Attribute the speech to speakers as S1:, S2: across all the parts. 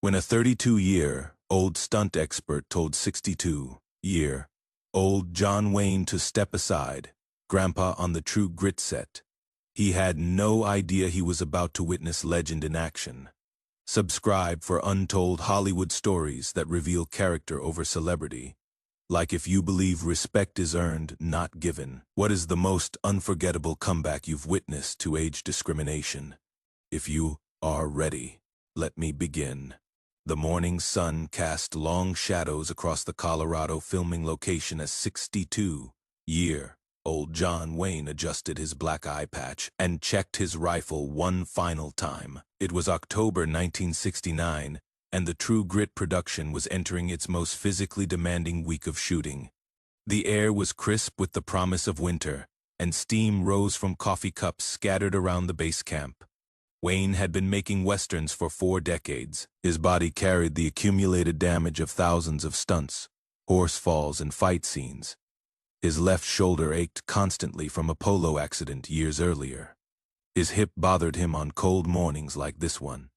S1: When a 32-year-old stunt expert told 62-year-old John Wayne to step aside, Grandpa on the True Grit set, he had no idea he was about to witness legend in action. Subscribe for untold Hollywood stories that reveal character over celebrity. Like if you believe respect is earned, not given. What is the most unforgettable comeback you've witnessed to age discrimination? If you are ready, let me begin. The morning sun cast long shadows across the Colorado filming location as 62-year-old John Wayne adjusted his black eye patch and checked his rifle one final time. It was October 1969, and the True Grit production was entering its most physically demanding week of shooting. The air was crisp with the promise of winter, and steam rose from coffee cups scattered around the base camp. Wayne had been making westerns for 4 decades. His body carried the accumulated damage of thousands of stunts, horse falls, and fight scenes. His left shoulder ached constantly from a polo accident years earlier. His hip bothered him on cold mornings like this one.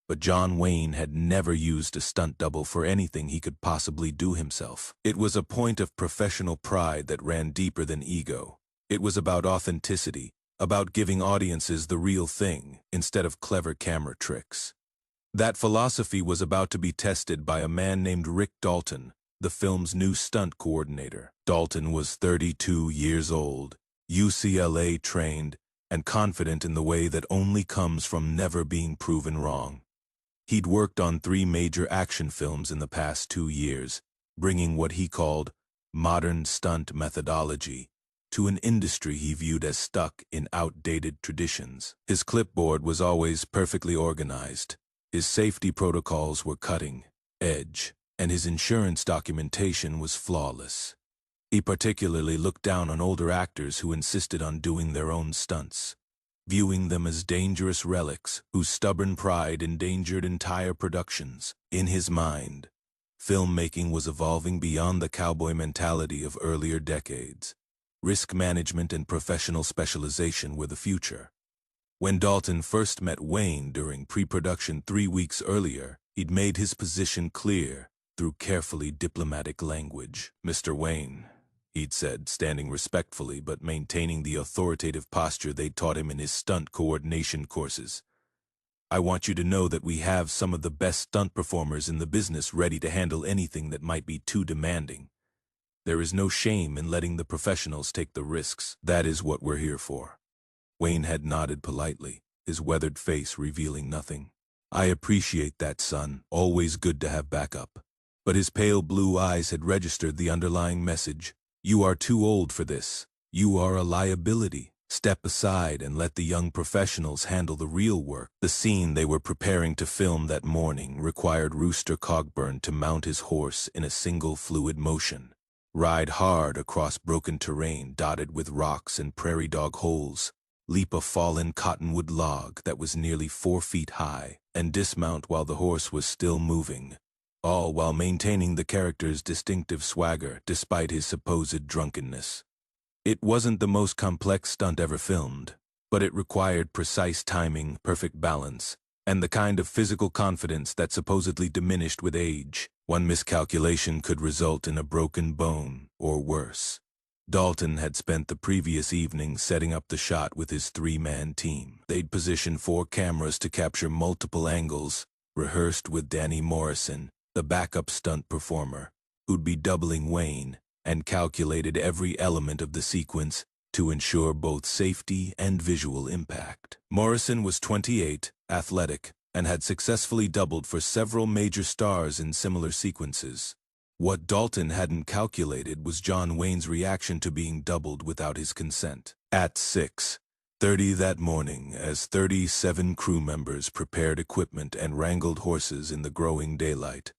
S1: But John Wayne had never used a stunt double for anything he could possibly do himself. It was a point of professional pride that ran deeper than ego. It was about authenticity, about giving audiences the real thing instead of clever camera tricks. That philosophy was about to be tested by a man named Rick Dalton, the film's new stunt coordinator. Dalton was 32 years old, UCLA trained, and confident in the way that only comes from never being proven wrong. He'd worked on 3 major action films in the past 2 years, bringing what he called modern stunt methodology to an industry he viewed as stuck in outdated traditions. His clipboard was always perfectly organized, his safety protocols were cutting edge, and his insurance documentation was flawless. He particularly looked down on older actors who insisted on doing their own stunts, viewing them as dangerous relics whose stubborn pride endangered entire productions. In his mind, filmmaking was evolving beyond the cowboy mentality of earlier decades. Risk management and professional specialization were the future. When Dalton first met Wayne during pre-production 3 weeks earlier, he'd made his position clear through carefully diplomatic language. "Mr. Wayne," he'd said, standing respectfully but maintaining the authoritative posture they'd taught him in his stunt coordination courses, "I want you to know that we have some of the best stunt performers in the business ready to handle anything that might be too demanding. There is no shame in letting the professionals take the risks. That is what we're here for." Wayne had nodded politely, his weathered face revealing nothing. "I appreciate that, son. Always good to have backup." But his pale blue eyes had registered the underlying message. "You are too old for this. You are a liability. Step aside and let the young professionals handle the real work." The scene they were preparing to film that morning required Rooster Cogburn to mount his horse in a single fluid motion, ride hard across broken terrain dotted with rocks and prairie dog holes, leap a fallen cottonwood log that was nearly 4 feet high, and dismount while the horse was still moving, all while maintaining the character's distinctive swagger despite his supposed drunkenness. It wasn't the most complex stunt ever filmed, but it required precise timing, perfect balance, and the kind of physical confidence that supposedly diminished with age. One miscalculation could result in a broken bone, or worse. Dalton had spent the previous evening setting up the shot with his 3-man team. They'd positioned 4 cameras to capture multiple angles, rehearsed with Danny Morrison, the backup stunt performer, who'd be doubling Wayne, and calculated every element of the sequence to ensure both safety and visual impact. Morrison was 28, athletic, and had successfully doubled for several major stars in similar sequences. What Dalton hadn't calculated was John Wayne's reaction to being doubled without his consent. At 6:30 that morning, as 37 crew members prepared equipment and wrangled horses in the growing daylight,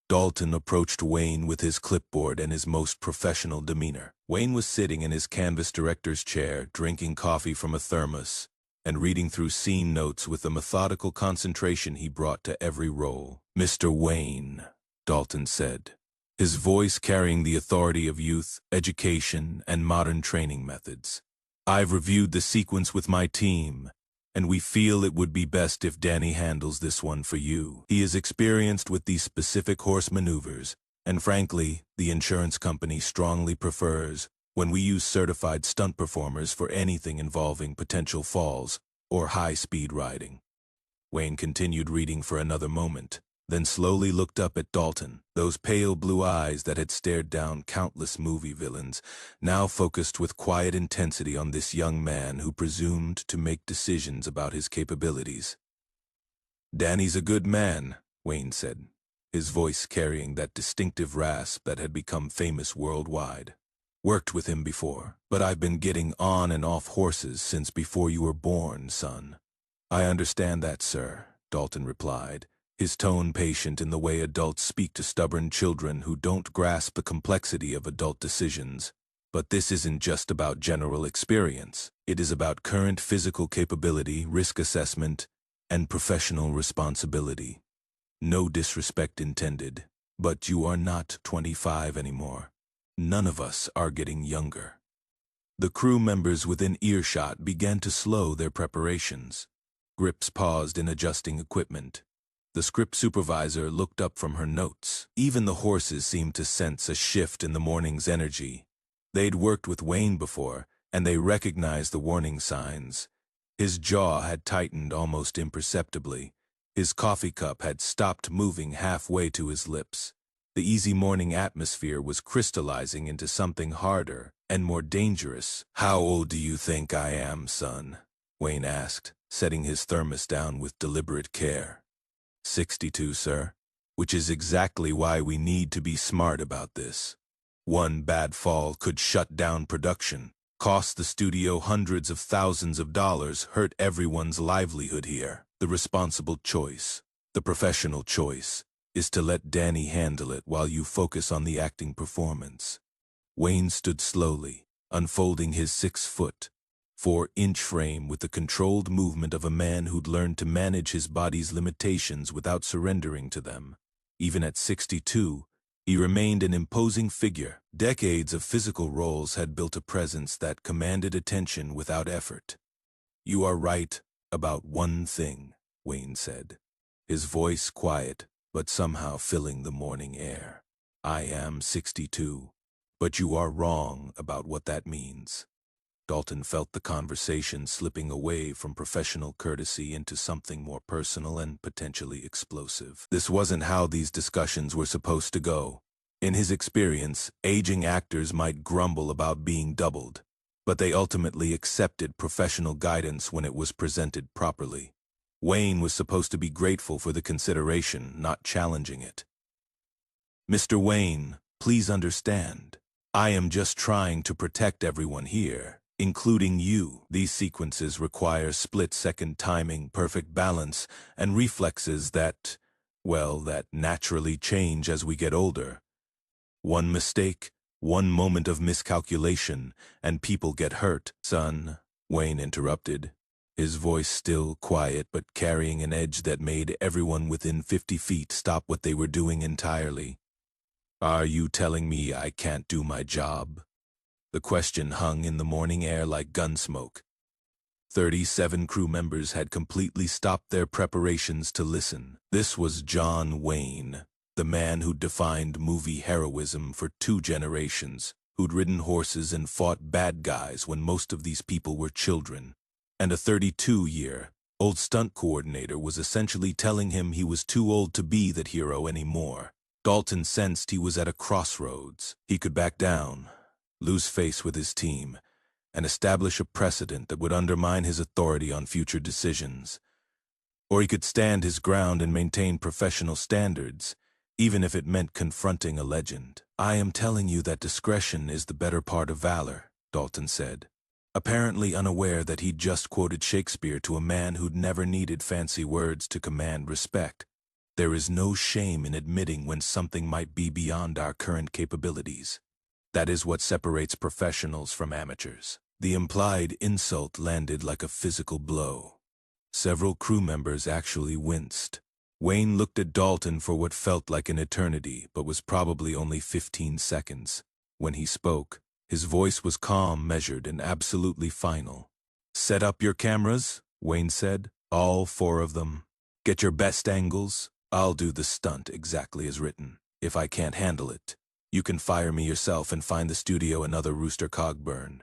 S1: Dalton approached Wayne with his clipboard and his most professional demeanor. Wayne was sitting in his canvas director's chair, drinking coffee from a thermos, and reading through scene notes with the methodical concentration he brought to every role. "Mr. Wayne," Dalton said, his voice carrying the authority of youth, education, and modern training methods, "I've reviewed the sequence with my team, and we feel it would be best if Danny handles this one for you. He is experienced with these specific horse maneuvers, and frankly, the insurance company strongly prefers when we use certified stunt performers for anything involving potential falls or high-speed riding." Wayne continued reading for another moment, then slowly looked up at Dalton. Those pale blue eyes that had stared down countless movie villains now focused with quiet intensity on this young man who presumed to make decisions about his capabilities. "Danny's a good man," Wayne said, his voice carrying that distinctive rasp that had become famous worldwide. "Worked with him before, but I've been getting on and off horses since before you were born, son." "I understand that, sir," Dalton replied, his tone patient in the way adults speak to stubborn children who don't grasp the complexity of adult decisions. "But this isn't just about general experience. It is about current physical capability, risk assessment, and professional responsibility. No disrespect intended, but you are not 25 anymore. None of us are getting younger." The crew members within earshot began to slow their preparations. Grips paused in adjusting equipment. The script supervisor looked up from her notes. Even the horses seemed to sense a shift in the morning's energy. They'd worked with Wayne before, and they recognized the warning signs. His jaw had tightened almost imperceptibly. His coffee cup had stopped moving halfway to his lips. The easy morning atmosphere was crystallizing into something harder and more dangerous. "How old do you think I am, son?" Wayne asked, setting his thermos down with deliberate care. 62, sir, which is exactly why we need to be smart about this. One bad fall could shut down production, cost the studio hundreds of thousands of dollars, hurt everyone's livelihood here. The responsible choice, the professional choice, is to let Danny handle it while you focus on the acting performance." Wayne stood slowly, unfolding his 6-foot-4-inch frame with the controlled movement of a man who'd learned to manage his body's limitations without surrendering to them. Even at 62, he remained an imposing figure. Decades of physical roles had built a presence that commanded attention without effort. "You are right about one thing," Wayne said, his voice quiet but somehow filling the morning air. "I am 62, but you are wrong about what that means." Dalton felt the conversation slipping away from professional courtesy into something more personal and potentially explosive. This wasn't how these discussions were supposed to go. In his experience, aging actors might grumble about being doubled, but they ultimately accepted professional guidance when it was presented properly. Wayne was supposed to be grateful for the consideration, not challenging it. "Mr. Wayne, please understand. I am just trying to protect everyone here, including you. These sequences require split-second timing, perfect balance, and reflexes that naturally change as we get older. One mistake, one moment of miscalculation, and people get hurt." "Son," Wayne interrupted, his voice still quiet but carrying an edge that made everyone within 50 feet stop what they were doing entirely. "Are you telling me I can't do my job?" The question hung in the morning air like gunsmoke. 37 crew members had completely stopped their preparations to listen. This was John Wayne, the man who defined movie heroism for 2 generations, who'd ridden horses and fought bad guys when most of these people were children. And a 32-year-old stunt coordinator was essentially telling him he was too old to be that hero anymore. Dalton sensed he was at a crossroads. He could back down, lose face with his team, and establish a precedent that would undermine his authority on future decisions. Or he could stand his ground and maintain professional standards, even if it meant confronting a legend. "I am telling you that discretion is the better part of valor," Dalton said, apparently unaware that he'd just quoted Shakespeare to a man who'd never needed fancy words to command respect. "There is no shame in admitting when something might be beyond our current capabilities. That is what separates professionals from amateurs." The implied insult landed like a physical blow. Several crew members actually winced. Wayne looked at Dalton for what felt like an eternity, but was probably only 15 seconds. When he spoke, his voice was calm, measured, and absolutely final. "Set up your cameras. Wayne said. All 4 of them. Get your best angles. I'll do the stunt exactly as written. If I can't handle it, you can fire me yourself and find the studio another Rooster Cogburn.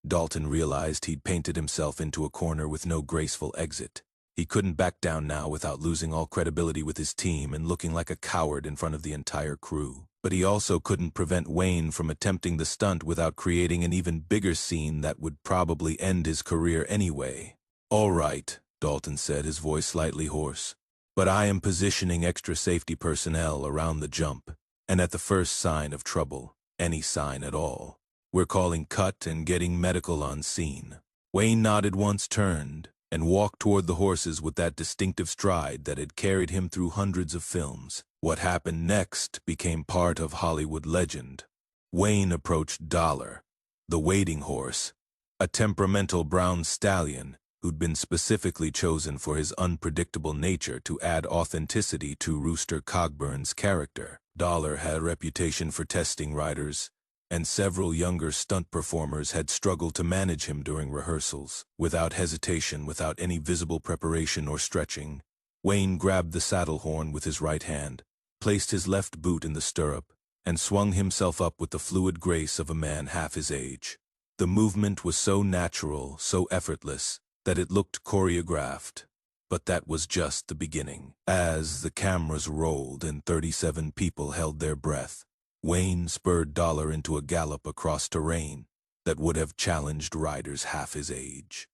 S1: Dalton realized he'd painted himself into a corner with no graceful exit. He couldn't back down now without losing all credibility with his team and looking like a coward in front of the entire crew. But he also couldn't prevent Wayne from attempting the stunt without creating an even bigger scene that would probably end his career anyway. All right, Dalton said, his voice slightly hoarse. But I am positioning extra safety personnel around the jump, and at the first sign of trouble, any sign at all, we're calling cut and getting medical on scene. Wayne nodded once, turned, and walked toward the horses with that distinctive stride that had carried him through hundreds of films. What happened next became part of Hollywood legend. Wayne approached Dollar, the waiting horse, a temperamental brown stallion who'd been specifically chosen for his unpredictable nature to add authenticity to Rooster Cogburn's character. Dollar had a reputation for testing riders, and several younger stunt performers had struggled to manage him during rehearsals. Without hesitation, without any visible preparation or stretching, Wayne grabbed the saddle horn with his right hand, placed his left boot in the stirrup, and swung himself up with the fluid grace of a man half his age. The movement was so natural, so effortless, that it looked choreographed. But that was just the beginning. As the cameras rolled and 37 people held their breath, Wayne spurred Dollar into a gallop across terrain that would have challenged riders half his age.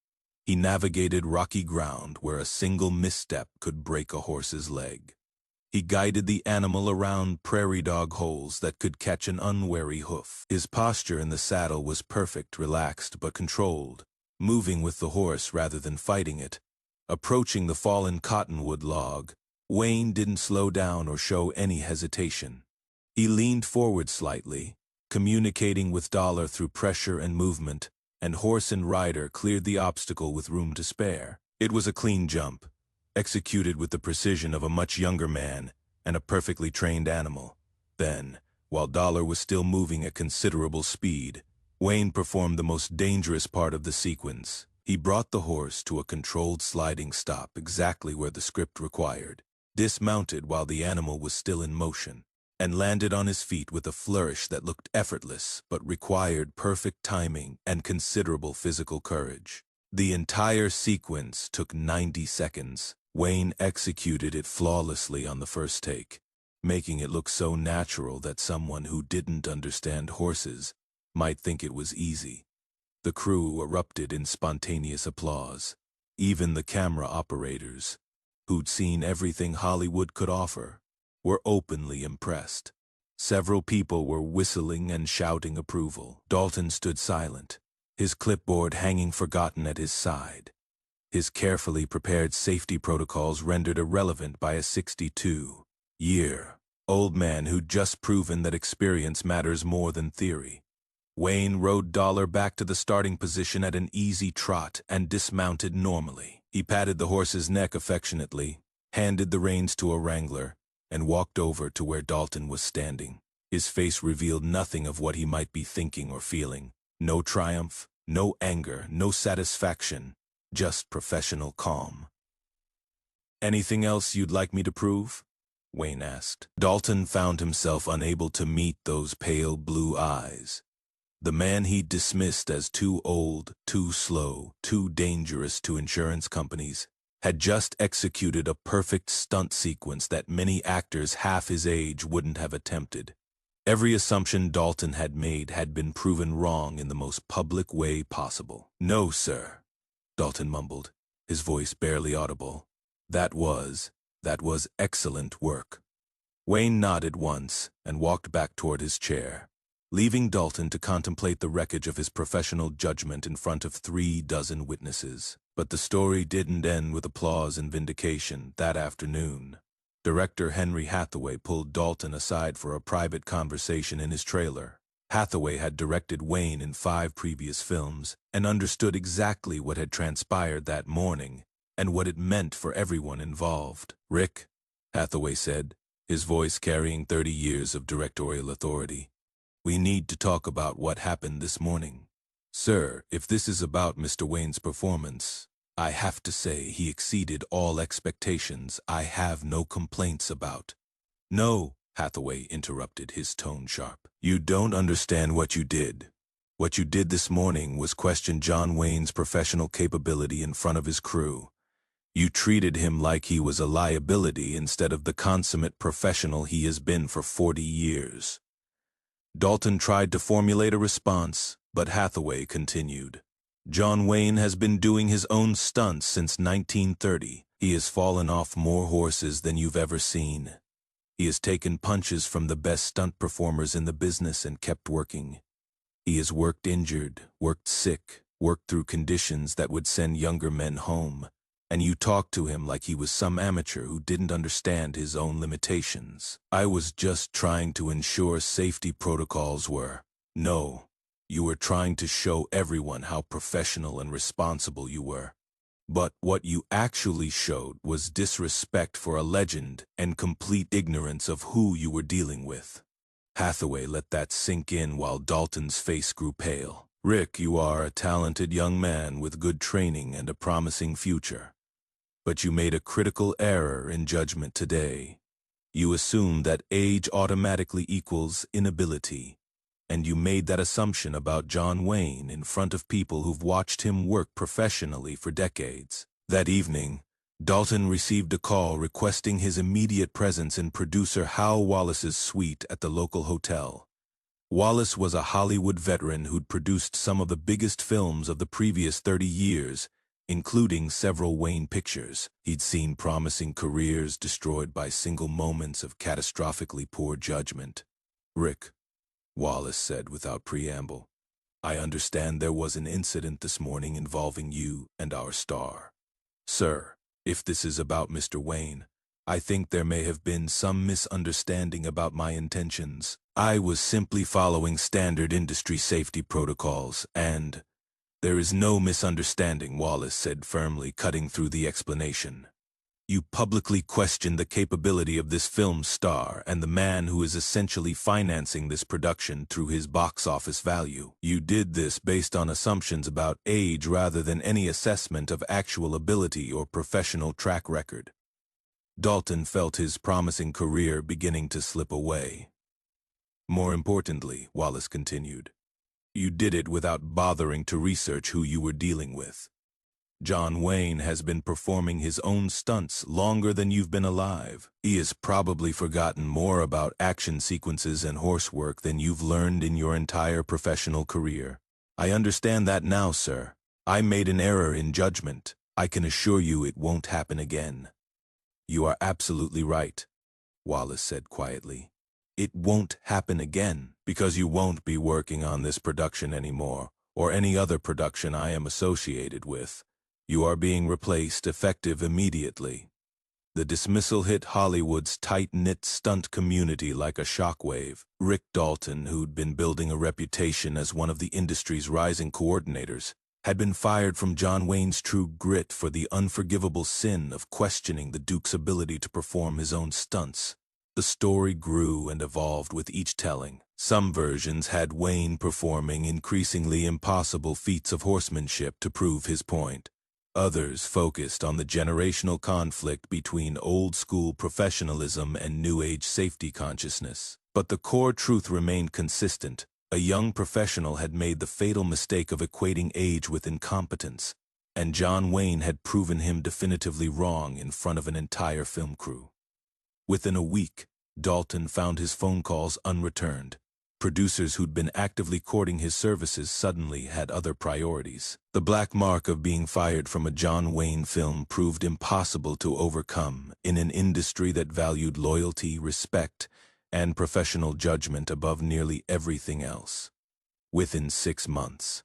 S1: He navigated rocky ground where a single misstep could break a horse's leg. He guided the animal around prairie dog holes that could catch an unwary hoof. His posture in the saddle was perfect, relaxed but controlled, moving with the horse rather than fighting it. Approaching the fallen cottonwood log, Wayne didn't slow down or show any hesitation. He leaned forward slightly, communicating with Dollar through pressure and movement, and horse and rider cleared the obstacle with room to spare. It was a clean jump, executed with the precision of a much younger man and a perfectly trained animal. Then, while Dollar was still moving at considerable speed, Wayne performed the most dangerous part of the sequence. He brought the horse to a controlled sliding stop exactly where the script required, dismounted while the animal was still in motion, and landed on his feet with a flourish that looked effortless but required perfect timing and considerable physical courage. The entire sequence took 90 seconds. Wayne executed it flawlessly on the first take, making it look so natural that someone who didn't understand horses might think it was easy. The crew erupted in spontaneous applause. Even the camera operators, who'd seen everything Hollywood could offer, were openly impressed. Several people were whistling and shouting approval. Dalton stood silent, his clipboard hanging forgotten at his side, his carefully prepared safety protocols rendered irrelevant by a 62-year-old man who'd just proven that experience matters more than theory. Wayne rode Dollar back to the starting position at an easy trot and dismounted normally. He patted the horse's neck affectionately, handed the reins to a wrangler, and walked over to where Dalton was standing. His face revealed nothing of what he might be thinking or feeling. No triumph, no anger, no satisfaction, just professional calm. "Anything else you'd like me to prove?" Wayne asked. Dalton found himself unable to meet those pale blue eyes. The man he'd dismissed as too old, too slow, too dangerous to insurance companies had just executed a perfect stunt sequence that many actors half his age wouldn't have attempted. Every assumption Dalton had made had been proven wrong in the most public way possible. "No, sir," Dalton mumbled, his voice barely audible. That was excellent work." Wayne nodded once and walked back toward his chair, leaving Dalton to contemplate the wreckage of his professional judgment in front of 36 witnesses. But the story didn't end with applause and vindication that afternoon. Director Henry Hathaway pulled Dalton aside for a private conversation in his trailer. Hathaway had directed Wayne in 5 previous films and understood exactly what had transpired that morning and what it meant for everyone involved. "Rick," Hathaway said, his voice carrying 30 years of directorial authority, "we need to talk about what happened this morning." "Sir, if this is about Mr. Wayne's performance, I have to say he exceeded all expectations. I have no complaints about. No, Hathaway interrupted, his tone sharp. You don't understand what you did. What you did this morning was question John Wayne's professional capability in front of his crew. You treated him like he was a liability instead of the consummate professional he has been for 40 years. Dalton tried to formulate a response, but Hathaway continued. John Wayne has been doing his own stunts since 1930. He has fallen off more horses than you've ever seen. He has taken punches from the best stunt performers in the business and kept working. He has worked injured, worked sick, worked through conditions that would send younger men home. And you talked to him like he was some amateur who didn't understand his own limitations. I was just trying to ensure safety protocols were. No, you were trying to show everyone how professional and responsible you were. But what you actually showed was disrespect for a legend and complete ignorance of who you were dealing with. Hathaway let that sink in while Dalton's face grew pale. Rick, you are a talented young man with good training and a promising future. But you made a critical error in judgment today. You assumed that age automatically equals inability, and you made that assumption about John Wayne in front of people who've watched him work professionally for decades. That evening, Dalton received a call requesting his immediate presence in producer Hal Wallace's suite at the local hotel. Wallace was a Hollywood veteran who'd produced some of the biggest films of the previous 30 years, including several Wayne pictures. He'd seen promising careers destroyed by single moments of catastrophically poor judgment. Rick, Wallace said without preamble, I understand there was an incident this morning involving you and our star. Sir, if this is about Mr. Wayne, I think there may have been some misunderstanding about my intentions. I was simply following standard industry safety protocols, and there is no misunderstanding, Wallace said firmly, cutting through the explanation. You publicly questioned the capability of this film star and the man who is essentially financing this production through his box office value. You did this based on assumptions about age rather than any assessment of actual ability or professional track record. Dalton felt his promising career beginning to slip away. More importantly, Wallace continued, you did it without bothering to research who you were dealing with. John Wayne has been performing his own stunts longer than you've been alive. He has probably forgotten more about action sequences and horsework than you've learned in your entire professional career. I understand that now, sir. I made an error in judgment. I can assure you it won't happen again. You are absolutely right, Wallace said quietly. It won't happen again because you won't be working on this production anymore, or any other production I am associated with. You are being replaced effective immediately. The dismissal hit Hollywood's tight-knit stunt community like a shockwave. Rick Dalton, who'd been building a reputation as one of the industry's rising coordinators, had been fired from John Wayne's True Grit for the unforgivable sin of questioning the Duke's ability to perform his own stunts. The story grew and evolved with each telling. Some versions had Wayne performing increasingly impossible feats of horsemanship to prove his point. Others focused on the generational conflict between old-school professionalism and new-age safety consciousness. But the core truth remained consistent. A young professional had made the fatal mistake of equating age with incompetence, and John Wayne had proven him definitively wrong in front of an entire film crew. Within a week, Dalton found his phone calls unreturned. Producers who'd been actively courting his services suddenly had other priorities. The black mark of being fired from a John Wayne film proved impossible to overcome in an industry that valued loyalty, respect, and professional judgment above nearly everything else. Within 6 months,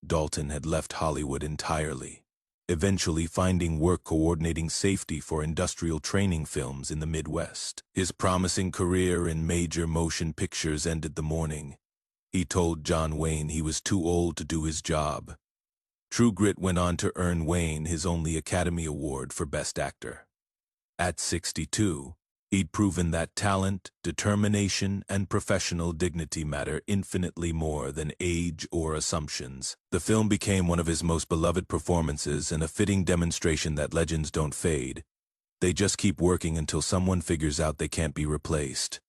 S1: Dalton had left Hollywood entirely, eventually finding work coordinating safety for industrial training films in the Midwest. His promising career in major motion pictures ended the morning. He told John Wayne he was too old to do his job. True Grit went on to earn Wayne his only Academy Award for Best Actor. At 62, He'd proven that talent, determination, and professional dignity matter infinitely more than age or assumptions. The film became one of his most beloved performances and a fitting demonstration that legends don't fade. They just keep working until someone figures out they can't be replaced.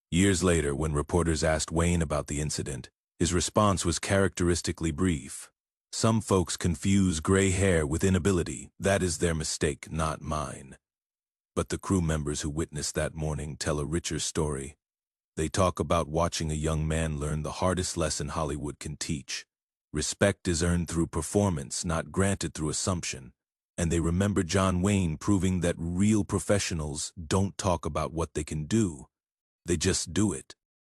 S1: Years later, when reporters asked Wayne about the incident, his response was characteristically brief. "Some folks confuse gray hair with inability. That is their mistake, not mine." But the crew members who witnessed that morning tell a richer story. They talk about watching a young man learn the hardest lesson Hollywood can teach. Respect is earned through performance, not granted through assumption. And they remember John Wayne proving that real professionals don't talk about what they can do. They just do it.